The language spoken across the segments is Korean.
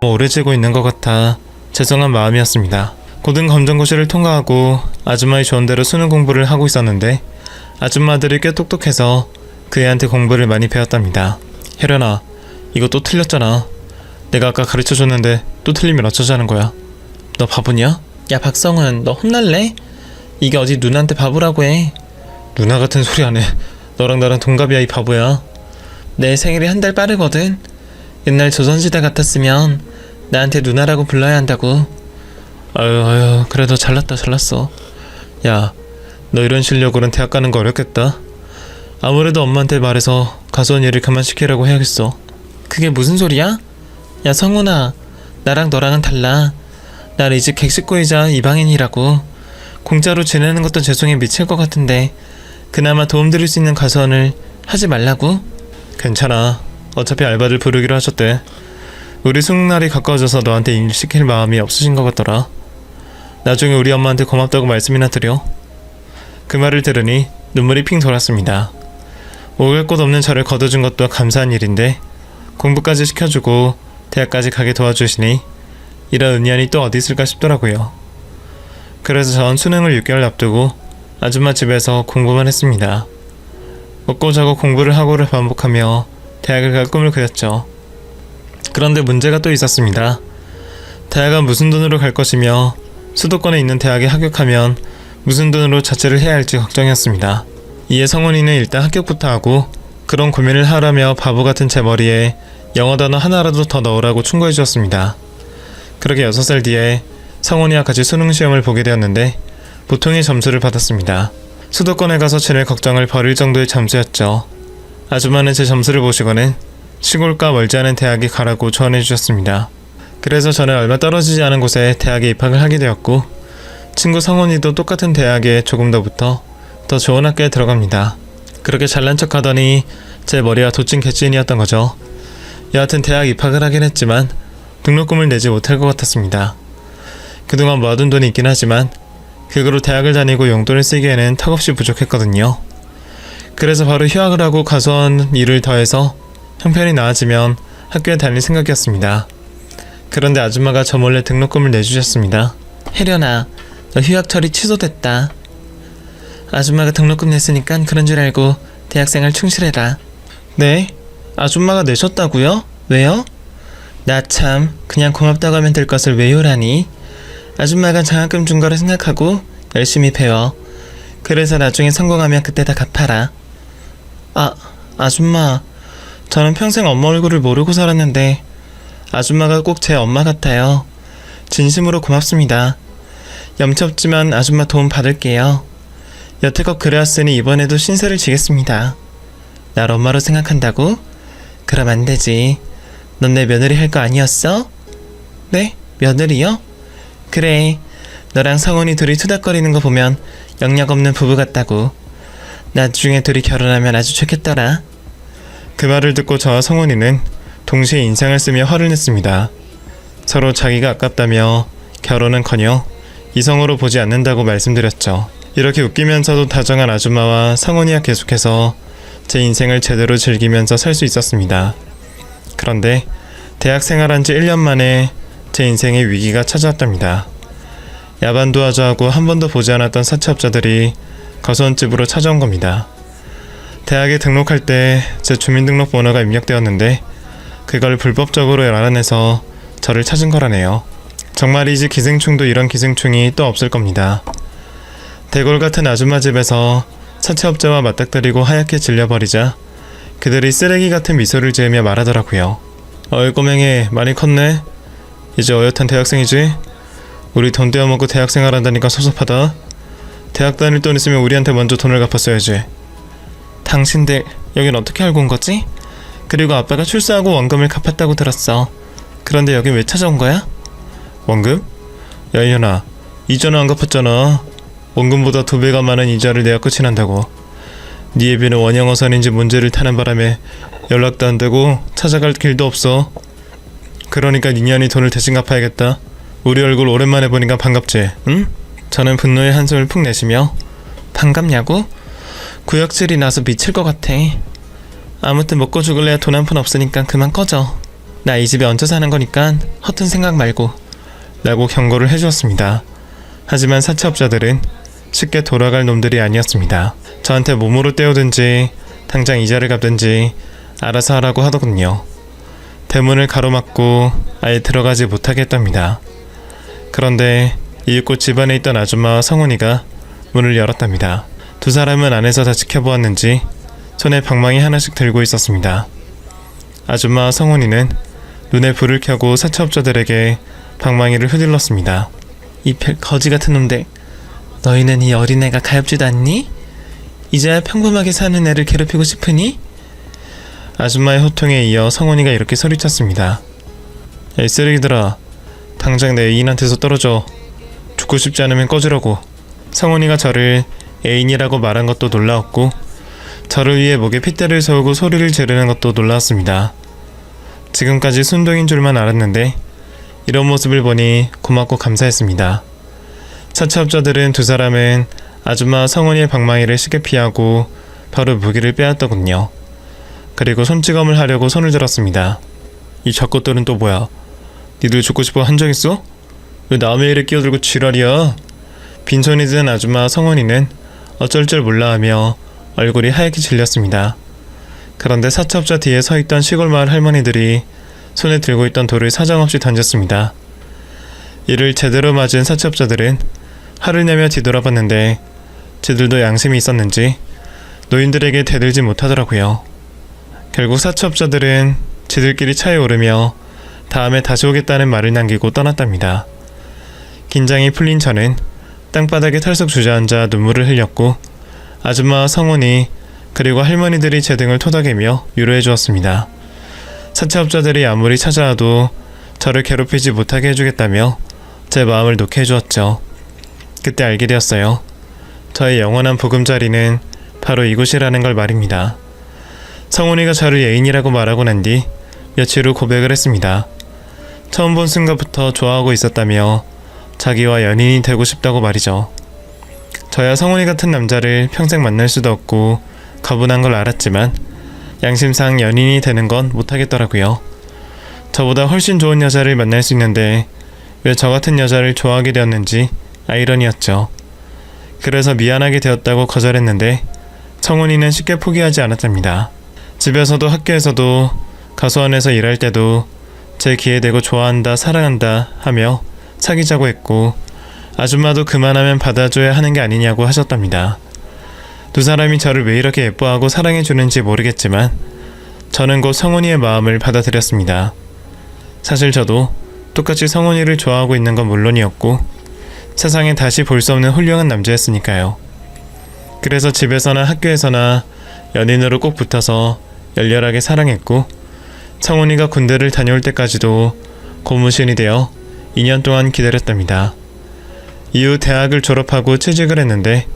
오래지고 있는 것 같아 죄송한 마음이었습니다. 고등 검정고시를 통과하고 아줌마의 조언대로 수능 공부를 하고 있었는데 아줌마들이 꽤 똑똑해서 그 애한테 공부를 많이 배웠답니다. 혜련아, 이거 또 틀렸잖아. 내가 아까 가르쳐줬는데 또 틀리면 어쩌자는 거야? 너 바보냐? 야 박성훈, 너 혼날래? 이게 어디 누나한테 바보라고 해. 누나 같은 소리 안 해. 너랑 나랑 동갑이야 이 바보야. 내 생일이 한 달 빠르거든. 옛날 조선시대 같았으면 나한테 누나라고 불러야 한다고. 아유 그래도 잘났어. 야, 너 이런 실력으로는 대학 가는 거 어렵겠다. 아무래도 엄마한테 말해서 가수원 일을 그만 시키라고 해야겠어. 그게 무슨 소리야? 야 성훈아, 나랑 너랑은 달라. 난 이 집 객식구이자 이방인이라고. 공짜로 지내는 것도 죄송해 미칠 것 같은데 그나마 도움드릴 수 있는 가수원을 하지 말라고? 괜찮아. 어차피 알바들 부르기로 하셨대. 우리 수능날이 가까워져서 너한테 일 시킬 마음이 없으신 것 같더라. 나중에 우리 엄마한테 고맙다고 말씀이나 드려. 그 말을 들으니 눈물이 핑 돌았습니다. 오갈 곳 없는 저를 거둬준 것도 감사한 일인데 공부까지 시켜주고 대학까지 가게 도와주시니 이런 은연이 또 어디 있을까 싶더라고요. 그래서 전 수능을 6개월 앞두고 아줌마 집에서 공부만 했습니다. 먹고 자고 공부를 하고를 반복하며 대학을 갈 꿈을 그렸죠. 그런데 문제가 또 있었습니다. 대학은 무슨 돈으로 갈 것이며 수도권에 있는 대학에 합격하면 무슨 돈으로 자취를 해야 할지 걱정이었습니다. 이에 성훈이는 일단 합격부터 하고 그런 고민을 하라며 바보같은 제 머리에 영어 단어 하나라도 더 넣으라고 충고해 주었습니다. 그렇게 6살 뒤에 성훈이와 같이 수능시험을 보게 되었는데 보통의 점수를 받았습니다. 수도권에 가서 지낼 걱정을 버릴 정도의 점수였죠. 아줌마는 제 점수를 보시고는 시골과 멀지 않은 대학에 가라고 조언해 주셨습니다. 그래서 저는 얼마 떨어지지 않은 곳에 대학에 입학을 하게 되었고 친구 성훈이도 똑같은 대학에 조금 더 붙어 더 좋은 학교에 들어갑니다. 그렇게 잘난 척 하더니 제 머리와 도찐 개찐이었던 거죠. 여하튼 대학 입학을 하긴 했지만 등록금을 내지 못할 것 같았습니다. 그동안 모아둔 돈이 있긴 하지만 그거로 대학을 다니고 용돈을 쓰기에는 턱없이 부족했거든요. 그래서 바로 휴학을 하고 가수원 일을 더해서 형편이 나아지면 학교에 다닐 생각이었습니다. 그런데 아줌마가 저 몰래 등록금을 내주셨습니다. 혜련아, 너 휴학 처리 취소됐다. 아줌마가 등록금 냈으니까 그런 줄 알고 대학생활 충실해라. 네? 아줌마가 내셨다고요? 왜요? 나 참 그냥 고맙다고 하면 될 것을 왜요라니. 아줌마가 장학금 준 거라 생각하고 열심히 배워. 그래서 나중에 성공하면 그때 다 갚아라. 아줌마, 저는 평생 엄마 얼굴을 모르고 살았는데 아줌마가 꼭 제 엄마 같아요. 진심으로 고맙습니다. 염치 없지만 아줌마 도움 받을게요. 여태껏 그래왔으니 이번에도 신세를 지겠습니다. 날 엄마로 생각한다고? 그럼 안 되지. 넌 내 며느리 할 거 아니었어? 네? 며느리요? 그래, 너랑 성훈이 둘이 투닥거리는 거 보면 영락 없는 부부 같다고. 나중에 둘이 결혼하면 아주 좋겠더라. 그 말을 듣고 저와 성훈이는 동시에 인상을 쓰며 화를 냈습니다. 서로 자기가 아깝다며 결혼은커녕 이성으로 보지 않는다고 말씀드렸죠. 이렇게 웃기면서도 다정한 아줌마와 성훈이와 계속해서 제 인생을 제대로 즐기면서 살 수 있었습니다. 그런데 대학 생활한 지 1년 만에 제 인생에 위기가 찾아왔답니다. 야반 도와줘하고 한 번도 보지 않았던 사채업자들이 거수원집으로 찾아온 겁니다. 대학에 등록할 때 제 주민등록번호가 입력되었는데 그걸 불법적으로 알아내서 저를 찾은 거라네요. 정말이지 기생충도 이런 기생충이 또 없을 겁니다. 대골 같은 아줌마 집에서 사채업자와 맞닥뜨리고 하얗게 질려버리자 그들이 쓰레기 같은 미소를 지으며 말하더라고요. 어이 꼬맹이 많이 컸네. 이제 어엿한 대학생이지? 우리 돈 떼어먹고 대학생활 한다니까 섭섭하다. 대학 다닐 돈 있으면 우리한테 먼저 돈을 갚았어야지. 당신들 여긴 어떻게 알고 온 거지? 그리고 아빠가 출세하고 원금을 갚았다고 들었어. 그런데 여긴 왜 찾아온 거야? 원금? 야 이현아, 이자는 안 갚았잖아. 원금보다 2배가 많은 이자를 내야 끝이 난다고. 네 애비는 원형어선인지 문제를 타는 바람에 연락도 안 되고 찾아갈 길도 없어. 그러니까 니년이 돈을 대신 갚아야겠다. 우리 얼굴 오랜만에 보니까 반갑지? 응? 저는 분노의 한숨을 푹 내쉬며 반갑냐고? 구역질이 나서 미칠 것 같아. 아무튼 먹고 죽을래야 돈 한 푼 없으니까 그만 꺼져. 나 이 집에 얹혀 사는 거니까 허튼 생각 말고 라고 경고를 해주었습니다. 하지만 사채업자들은 쉽게 돌아갈 놈들이 아니었습니다. 저한테 몸으로 때우든지 당장 이자를 갚든지 알아서 하라고 하더군요. 대문을 가로막고 아예 들어가지 못하게 했답니다. 그런데 이윽고 집안에 있던 아줌마와 성훈이가 문을 열었답니다. 두 사람은 안에서 다 지켜보았는지 손에 방망이 하나씩 들고 있었습니다. 아줌마와 성훈이는 눈에 불을 켜고 사채업자들에게 방망이를 휘둘렀습니다. 이 거지 같은 놈들, 너희는 이 어린애가 가엾지도 않니? 이제야 평범하게 사는 애를 괴롭히고 싶으니? 아줌마의 호통에 이어 성훈이가 이렇게 소리쳤습니다. 에이 쓰레기들아, 당장 내 애인한테서 떨어져. 죽고 싶지 않으면 꺼지라고. 성훈이가 저를 애인이라고 말한 것도 놀라웠고 저를 위해 목에 핏대를 세우고 소리를 지르는 것도 놀라웠습니다. 지금까지 순둥인 줄만 알았는데 이런 모습을 보니 고맙고 감사했습니다. 사채업자들은 두 사람은 아줌마 성훈이의 방망이를 쉽게 피하고 바로 무기를 빼앗더군요. 그리고 손찌검을 하려고 손을 들었습니다. 이 작것들은 또 뭐야? 니들 죽고 싶어 한 적 있어? 왜 남의 일에 끼어들고 지랄이야? 빈손이 든 아줌마 성훈이는 어쩔 줄 몰라 하며 얼굴이 하얗게 질렸습니다. 그런데 사채업자 뒤에 서있던 시골마을 할머니들이 손에 들고 있던 돌을 사정없이 던졌습니다. 이를 제대로 맞은 사채업자들은 화를 내며 뒤돌아봤는데 지들도 양심이 있었는지 노인들에게 대들지 못하더라고요. 결국 사채업자들은 지들끼리 차에 오르며 다음에 다시 오겠다는 말을 남기고 떠났답니다. 긴장이 풀린 저는 땅바닥에 털썩 주저앉아 눈물을 흘렸고 아줌마와 성훈이 그리고 할머니들이 제 등을 토닥이며 위로해 주었습니다. 사채업자들이 아무리 찾아와도 저를 괴롭히지 못하게 해주겠다며 제 마음을 놓게 해주었죠. 그때 알게 되었어요. 저의 영원한 보금자리는 바로 이곳이라는 걸 말입니다. 성훈이가 저를 애인이라고 말하고 난 뒤 며칠 후 고백을 했습니다. 처음 본 순간부터 좋아하고 있었다며 자기와 연인이 되고 싶다고 말이죠. 저야 성훈이 같은 남자를 평생 만날 수도 없고 가분한 걸 알았지만 양심상 연인이 되는 건 못하겠더라고요. 저보다 훨씬 좋은 여자를 만날 수 있는데 왜 저 같은 여자를 좋아하게 되었는지 아이러니였죠. 그래서 미안하게 되었다고 거절했는데 성훈이는 쉽게 포기하지 않았답니다. 집에서도 학교에서도 가수원에서 일할 때도 제 귀에 대고 좋아한다 사랑한다 하며 사귀자고 했고 아줌마도 그만하면 받아줘야 하는 게 아니냐고 하셨답니다. 두 사람이 저를 왜 이렇게 예뻐하고 사랑해주는지 모르겠지만 저는 곧 성훈이의 마음을 받아들였습니다. 사실 저도 똑같이 성훈이를 좋아하고 있는 건 물론이었고 세상에 다시 볼 수 없는 훌륭한 남자였으니까요. 그래서 집에서나 학교에서나 연인으로 꼭 붙어서 열렬하게 사랑했고 성훈이가 군대를 다녀올 때까지도 고무신이 되어 2년 동안 기다렸답니다. 이후 대학을 졸업하고 취직을 했는데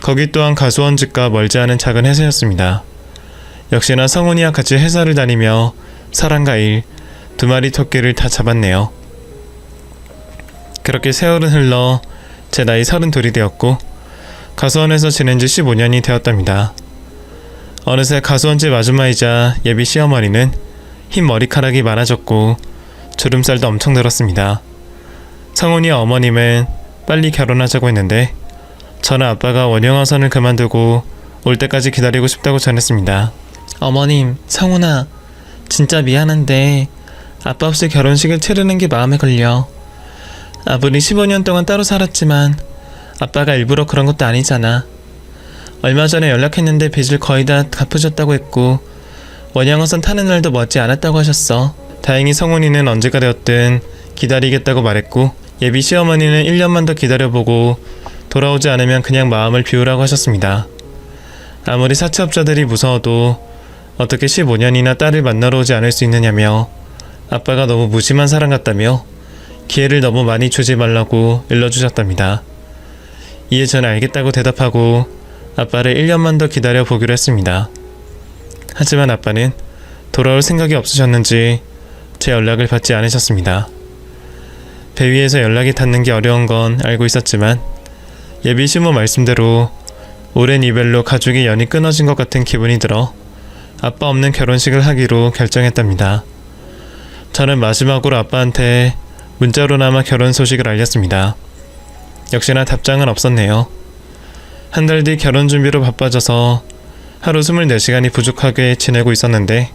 거기 또한 가수원집과 멀지 않은 작은 회사였습니다. 역시나 성훈이와 같이 회사를 다니며 사랑과 일, 두 마리 토끼를 다 잡았네요. 그렇게 세월은 흘러 제 나이 32이 되었고 가수원에서 지낸 지 15년이 되었답니다. 어느새 가수원집 아줌마이자 예비 시어머니는 흰 머리카락이 많아졌고 주름살도 엄청 늘었습니다. 성훈이 어머님은 빨리 결혼하자고 했는데 저는 아빠가 원영어선을 그만두고 올 때까지 기다리고 싶다고 전했습니다. 어머님, 성훈아, 진짜 미안한데 아빠 없이 결혼식을 치르는 게 마음에 걸려. 아무리 15년 동안 따로 살았지만 아빠가 일부러 그런 것도 아니잖아. 얼마 전에 연락했는데 빚을 거의 다 갚으셨다고 했고 원양어선 타는 날도 머지 않았다고 하셨어. 다행히 성훈이는 언제가 되었든 기다리겠다고 말했고 예비 시어머니는 1년만 더 기다려보고 돌아오지 않으면 그냥 마음을 비우라고 하셨습니다. 아무리 사채업자들이 무서워도 어떻게 15년이나 딸을 만나러 오지 않을 수 있느냐며 아빠가 너무 무심한 사람 같다며 기회를 너무 많이 주지 말라고 일러주셨답니다. 이에 저는 알겠다고 대답하고 아빠를 1년만 더 기다려보기로 했습니다. 하지만 아빠는 돌아올 생각이 없으셨는지 제 연락을 받지 않으셨습니다. 배 위에서 연락이 닿는 게 어려운 건 알고 있었지만 예비 시모 말씀대로 오랜 이별로 가족의 연이 끊어진 것 같은 기분이 들어 아빠 없는 결혼식을 하기로 결정했답니다. 저는 마지막으로 아빠한테 문자로나마 결혼 소식을 알렸습니다. 역시나 답장은 없었네요. 한 달 뒤 결혼 준비로 바빠져서 하루 24시간이 부족하게 지내고 있었는데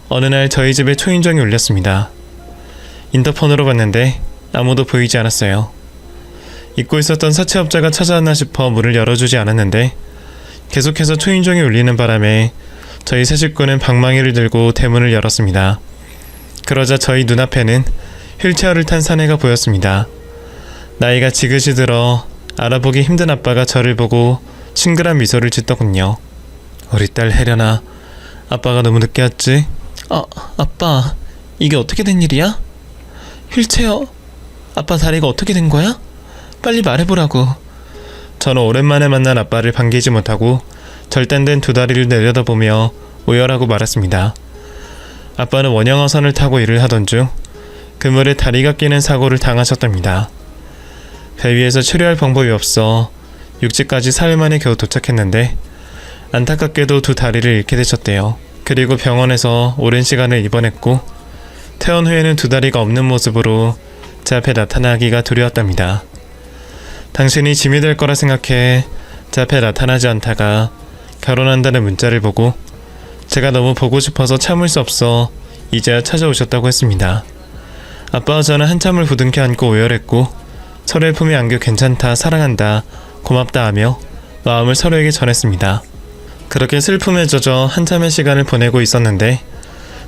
어느 날 저희 집에 초인종이 울렸습니다. 인터폰으로 봤는데 아무도 보이지 않았어요. 잊고 있었던 사채업자가 찾아왔나 싶어 문을 열어주지 않았는데 계속해서 초인종이 울리는 바람에 저희 세 식구는 방망이를 들고 대문을 열었습니다. 그러자 저희 눈앞에는 휠체어를 탄 사내가 보였습니다. 나이가 지긋이 들어 알아보기 힘든 아빠가 저를 보고 친근한 미소를 짓더군요. 우리 딸 혜련아, 아빠가 너무 늦게 왔지? 아빠, 이게 어떻게 된 일이야? 휠체어, 아빠 다리가 어떻게 된 거야? 빨리 말해보라고. 저는 오랜만에 만난 아빠를 반기지 못하고 절단된 두 다리를 내려다보며 오열하고 말았습니다. 아빠는 원형어선을 타고 일을 하던 중 그물에 다리가 끼는 사고를 당하셨답니다. 배 위에서 치료할 방법이 없어 육지까지 사흘 만에 겨우 도착했는데 안타깝게도 두 다리를 잃게 되셨대요. 그리고 병원에서 오랜 시간을 입원했고 퇴원 후에는 두 다리가 없는 모습으로 제 앞에 나타나기가 두려웠답니다. 당신이 짐이 될 거라 생각해 제 앞에 나타나지 않다가 결혼한다는 문자를 보고 제가 너무 보고 싶어서 참을 수 없어 이제야 찾아오셨다고 했습니다. 아빠와 저는 한참을 부둥켜 안고 오열했고 서로의 품에 안겨 괜찮다, 사랑한다, 고맙다 하며 마음을 서로에게 전했습니다. 그렇게 슬픔에 젖어 한참의 시간을 보내고 있었는데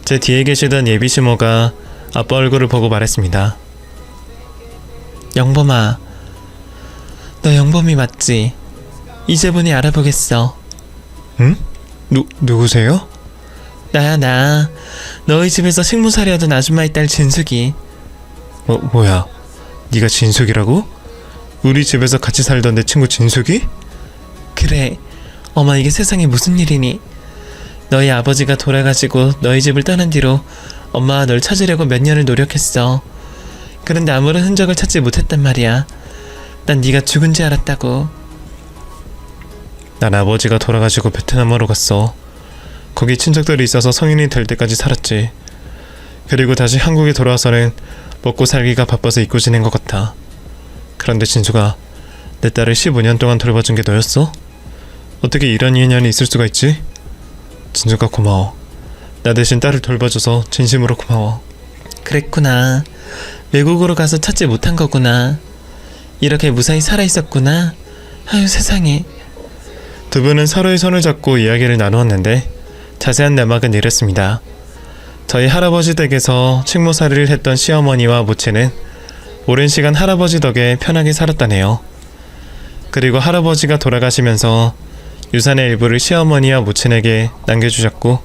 제 뒤에 계시던 예비 시모가 아빠 얼굴을 보고 말했습니다. 영범아, 너 영범이 맞지? 이제 보니 알아보겠어. 응? 누구세요? 나야, 나. 너희 집에서 식모살이 하던 아줌마의 딸 진숙이. 뭐야? 네가 진숙이라고? 우리 집에서 같이 살던 내 친구 진숙이? 그래. 어머, 이게 세상에 무슨 일이니? 너희 아버지가 돌아가시고 너희 집을 떠난 뒤로 엄마가 널 찾으려고 몇 년을 노력했어. 그런데 아무런 흔적을 찾지 못했단 말이야. 난 네가 죽은 줄 알았다고. 난 아버지가 돌아가시고 베트남으로 갔어. 거기 친척들이 있어서 성인이 될 때까지 살았지. 그리고 다시 한국에 돌아와서는 먹고 살기가 바빠서 잊고 지낸 것 같아. 그런데 진수가 내 딸을 15년 동안 돌봐준 게 너였어? 어떻게 이런 인연이 있을 수가 있지? 진수가 고마워. 나 대신 딸을 돌봐줘서 진심으로 고마워. 그랬구나. 외국으로 가서 찾지 못한 거구나. 이렇게 무사히 살아있었구나. 아유, 세상에. 두 분은 서로의 손을 잡고 이야기를 나누었는데 자세한 내막은 이랬습니다. 저희 할아버지 댁에서 식모살이를 했던 시어머니와 모친은 오랜 시간 할아버지 덕에 편하게 살았다네요. 그리고 할아버지가 돌아가시면서 유산의 일부를 시어머니와 모친에게 남겨주셨고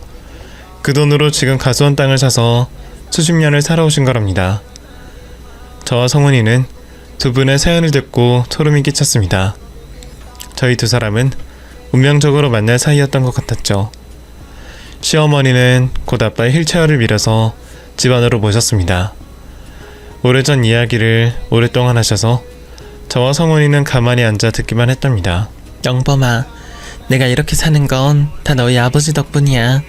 그 돈으로 지금 가수원 땅을 사서 수십 년을 살아오신 거랍니다. 저와 성훈이는 두 분의 사연을 듣고 소름이 끼쳤습니다. 저희 두 사람은 운명적으로 만날 사이였던 것 같았죠. 시어머니는 곧 아빠의 휠체어를 밀어서 집 안으로 모셨습니다. 오래전 이야기를 오랫동안 하셔서 저와 성훈이는 가만히 앉아 듣기만 했답니다. 영범아, 내가 이렇게 사는 건 다 너희 아버지 덕분이야.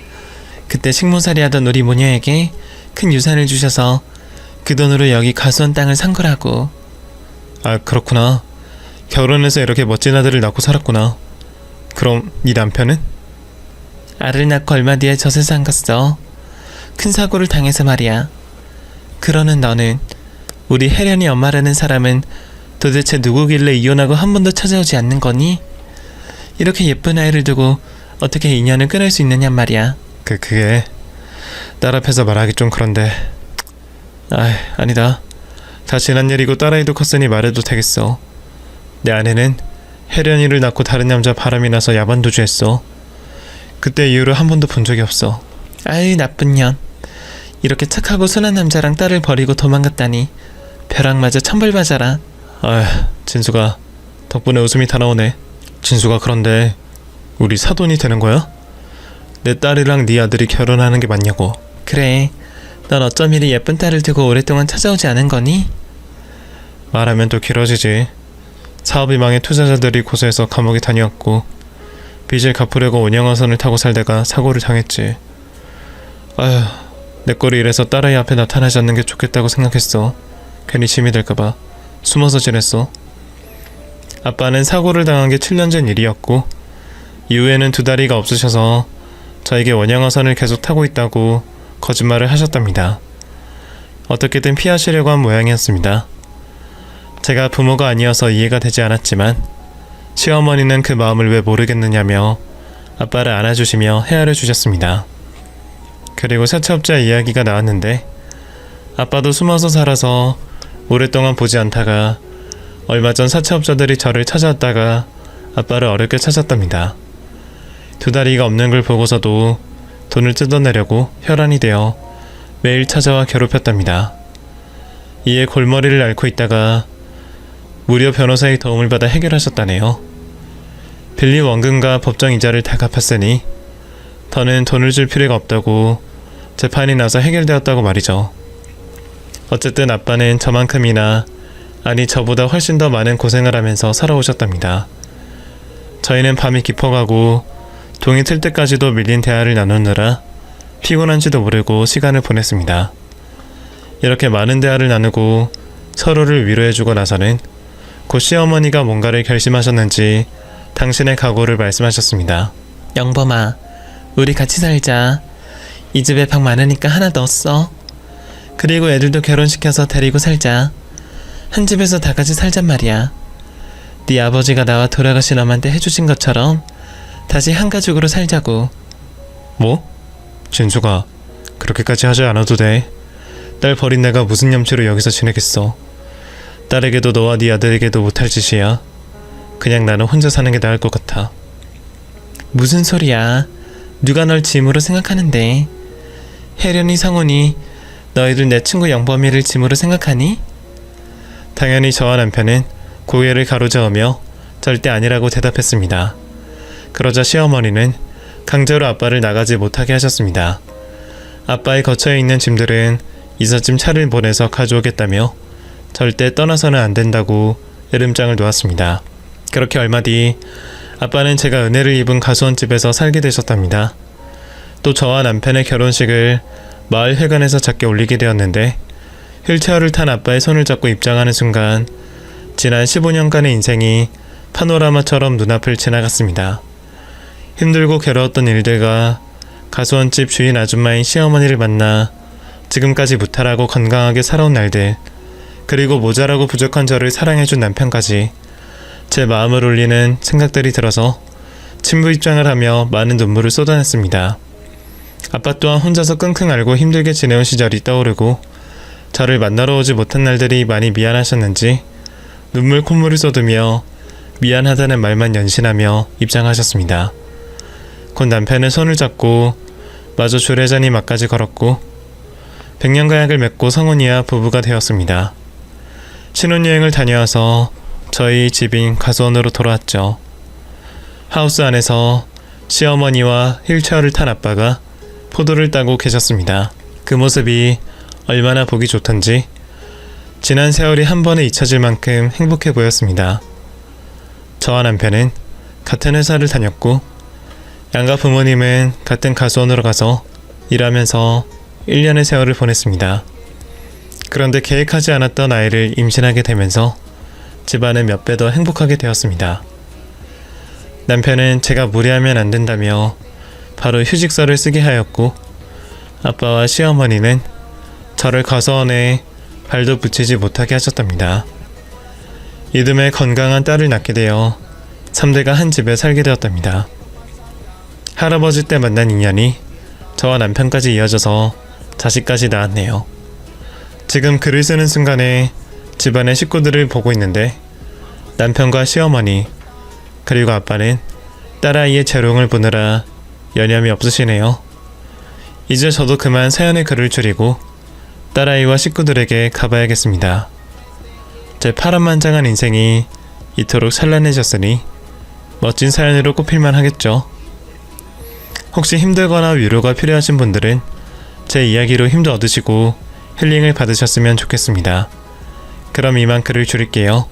그때 식모살이 하던 우리 모녀에게 큰 유산을 주셔서 그 돈으로 여기 가수원 땅을 산 거라고. 아, 그렇구나. 결혼해서 이렇게 멋진 아들을 낳고 살았구나. 그럼 네 남편은? 알을 낳고 얼마 뒤에 저 세상 갔어. 큰 사고를 당해서 말이야. 그러는 너는, 우리 혜련이 엄마라는 사람은 도대체 누구길래 이혼하고 한 번도 찾아오지 않는 거니? 이렇게 예쁜 아이를 두고 어떻게 인연을 끊을 수 있느냔 말이야. 그게 딸 앞에서 말하기 좀 그런데. 아니다. 다 지난 일이고 딸아이도 컸으니 말해도 되겠어. 내 아내는 혜련이를 낳고 다른 남자 바람이 나서 야반도주했어. 그때 이후로 한 번도 본 적이 없어. 아유, 나쁜 년. 이렇게 착하고 순한 남자랑 딸을 버리고 도망갔다니. 벼락맞아 천벌 맞아라. 진수가 덕분에 웃음이 다 나오네. 진수가 그런데 우리 사돈이 되는 거야? 내 딸이랑 네 아들이 결혼하는 게 맞냐고. 그래. 넌 어쩜 이리 예쁜 딸을 두고 오랫동안 찾아오지 않은 거니? 말하면 또 길어지지. 사업이 망해 투자자들이 고소해서 감옥에 다녔고 빚을 갚으려고 원양어선을 타고 살다가 사고를 당했지. 아휴, 내 꼴이 이래서 딸아이 앞에 나타나지 않는 게 좋겠다고 생각했어. 괜히 짐이 될까봐 숨어서 지냈어. 아빠는 사고를 당한 게 7년 전 일이었고 이후에는 두 다리가 없으셔서 저에게 원양어선을 계속 타고 있다고 거짓말을 하셨답니다. 어떻게든 피하시려고 한 모양이었습니다. 제가 부모가 아니어서 이해가 되지 않았지만 시어머니는 그 마음을 왜 모르겠느냐며 아빠를 안아주시며 헤아려 주셨습니다. 그리고 사채업자 이야기가 나왔는데 아빠도 숨어서 살아서 오랫동안 보지 않다가 얼마 전 사채업자들이 저를 찾아왔다가 아빠를 어렵게 찾았답니다. 두 다리가 없는 걸 보고서도 돈을 뜯어내려고 혈안이 되어 매일 찾아와 괴롭혔답니다. 이에 골머리를 앓고 있다가 무려 변호사의 도움을 받아 해결하셨다네요. 빌린 원금과 법정 이자를 다 갚았으니 더는 돈을 줄 필요가 없다고 재판이 나서 해결되었다고 말이죠. 어쨌든 아빠는 저만큼이나 아니 저보다 훨씬 더 많은 고생을 하면서 살아오셨답니다. 저희는 밤이 깊어가고 동이 틀 때까지도 밀린 대화를 나누느라 피곤한지도 모르고 시간을 보냈습니다. 이렇게 많은 대화를 나누고 서로를 위로해주고 나서는 곧 시어머니가 뭔가를 결심하셨는지 당신의 각오를 말씀하셨습니다. 영범아, 우리 같이 살자. 이 집에 방 많으니까 하나 넣었어. 그리고 애들도 결혼시켜서 데리고 살자. 한 집에서 다 같이 살잔 말이야. 네 아버지가 나와 돌아가신 엄한테 해주신 것처럼 다시 한 가족으로 살자고. 뭐? 진수가 그렇게까지 하지 않아도 돼. 딸 버린 내가 무슨 염치로 여기서 지내겠어. 딸에게도 너와 네 아들에게도 못할 짓이야. 그냥 나는 혼자 사는 게 나을 것 같아. 무슨 소리야. 누가 널 짐으로 생각하는데. 혜련이 성훈이 너희들 내 친구 영범이를 짐으로 생각하니? 당연히 저와 남편은 고개를 가로저으며 절대 아니라고 대답했습니다. 그러자 시어머니는 강제로 아빠를 나가지 못하게 하셨습니다. 아빠의 거처에 있는 짐들은 이삿짐 차를 보내서 가져오겠다며 절대 떠나서는 안 된다고 으름장을 놓았습니다. 그렇게 얼마 뒤 아빠는 제가 은혜를 입은 가수원집에서 살게 되셨답니다. 또 저와 남편의 결혼식을 마을 회관에서 작게 올리게 되었는데 휠체어를 탄 아빠의 손을 잡고 입장하는 순간 지난 15년간의 인생이 파노라마처럼 눈앞을 지나갔습니다. 힘들고 괴로웠던 일들과 가수원집 주인 아줌마인 시어머니를 만나 지금까지 무탈하고 건강하게 살아온 날들, 그리고 모자라고 부족한 저를 사랑해준 남편까지 제 마음을 울리는 생각들이 들어서 친부 입장을 하며 많은 눈물을 쏟아냈습니다. 아빠 또한 혼자서 끙끙 앓고 힘들게 지내온 시절이 떠오르고 저를 만나러 오지 못한 날들이 많이 미안하셨는지 눈물 콧물을 쏟으며 미안하다는 말만 연신하며 입장하셨습니다. 곧 남편은 손을 잡고 마저 주례자님 앞까지 걸었고 100년 가약을 맺고 성훈이와 부부가 되었습니다. 신혼여행을 다녀와서 저희 집인 가수원으로 돌아왔죠. 하우스 안에서 시어머니와 휠체어를 탄 아빠가 포도를 따고 계셨습니다. 그 모습이 얼마나 보기 좋던지 지난 세월이 한 번에 잊혀질 만큼 행복해 보였습니다. 저와 남편은 같은 회사를 다녔고 양가 부모님은 같은 가수원으로 가서 일하면서 1년의 세월을 보냈습니다. 그런데 계획하지 않았던 아이를 임신하게 되면서 집안은 몇 배 더 행복하게 되었습니다. 남편은 제가 무리하면 안 된다며 바로 휴직서를 쓰게 하였고 아빠와 시어머니는 저를 가수원에 발도 붙이지 못하게 하셨답니다. 이듬해 건강한 딸을 낳게 되어 3대가 한 집에 살게 되었답니다. 할아버지 때 만난 인연이 저와 남편까지 이어져서 자식까지 낳았네요. 지금 글을 쓰는 순간에 집안의 식구들을 보고 있는데 남편과 시어머니 그리고 아빠는 딸아이의 재롱을 보느라 여념이 없으시네요. 이제 저도 그만 사연의 글을 줄이고 딸아이와 식구들에게 가봐야겠습니다. 제 파란만장한 인생이 이토록 찬란해졌으니 멋진 사연으로 꼽힐만 하겠죠. 혹시 힘들거나 위로가 필요하신 분들은 제 이야기로 힘도 얻으시고 힐링을 받으셨으면 좋겠습니다. 그럼 이만 글을 줄일게요.